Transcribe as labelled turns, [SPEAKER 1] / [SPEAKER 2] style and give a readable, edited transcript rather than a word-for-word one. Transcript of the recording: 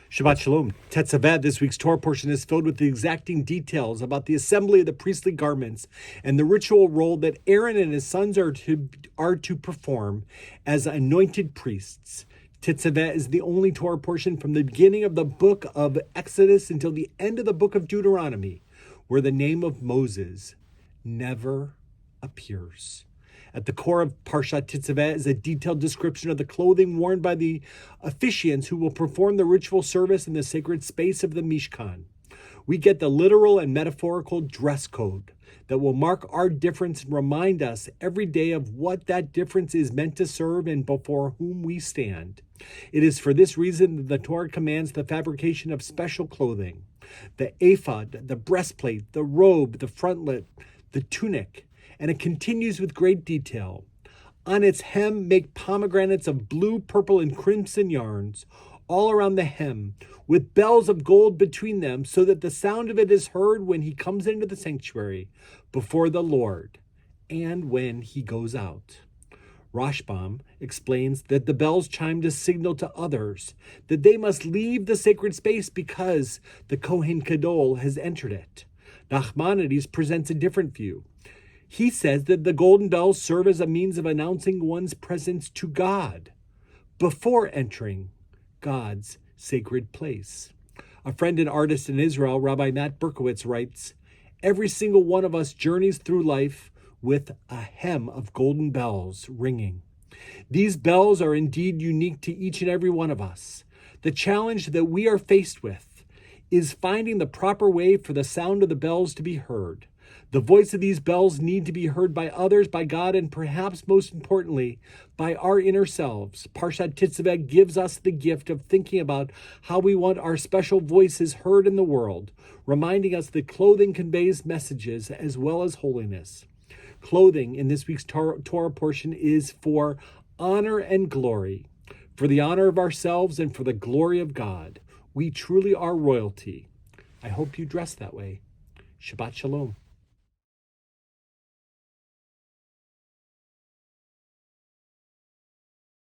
[SPEAKER 1] Shabbat Shalom. Tetzaveh, this week's Torah portion, is filled with the exacting details about the assembly of the priestly garments and the ritual role that Aaron and his sons are to perform as anointed priests. Tetzaveh is the only Torah portion from the beginning of the book of Exodus until the end of the book of Deuteronomy, where the name of Moses never appears. At the core of Parshat Tetzaveh is a detailed description of the clothing worn by the officiants who will perform the ritual service in the sacred space of the Mishkan. We get the literal and metaphorical dress code that will mark our difference and remind us every day of what that difference is meant to serve and before whom we stand. It is for this reason that the Torah commands the fabrication of special clothing: the ephod, the breastplate, the robe, the frontlet, the tunic. And it continues with great detail. On its hem, make pomegranates of blue, purple, and crimson yarns all around the hem, with bells of gold between them, so that the sound of it is heard when he comes into the sanctuary before the Lord and when he goes out. Rashbam explains that the bells chime to signal to others that they must leave the sacred space because the Kohen Gadol has entered it. Nachmanides presents a different view. He says that the golden bells serve as a means of announcing one's presence to God before entering God's sacred place. A friend and artist in Israel, Rabbi Matt Berkowitz, writes, "Every single one of us journeys through life with a hem of golden bells ringing. These bells are indeed unique to each and every one of us. The challenge that we are faced with is finding the proper way for the sound of the bells to be heard. The voice of these bells need to be heard by others, by God, and perhaps most importantly, by our inner selves. Parshat Tetzaveh gives us the gift of thinking about how we want our special voices heard in the world, reminding us that clothing conveys messages as well as holiness. Clothing in this week's Torah portion is for honor and glory, for the honor of ourselves and for the glory of God. We truly are royalty. I hope you dress that way. Shabbat Shalom.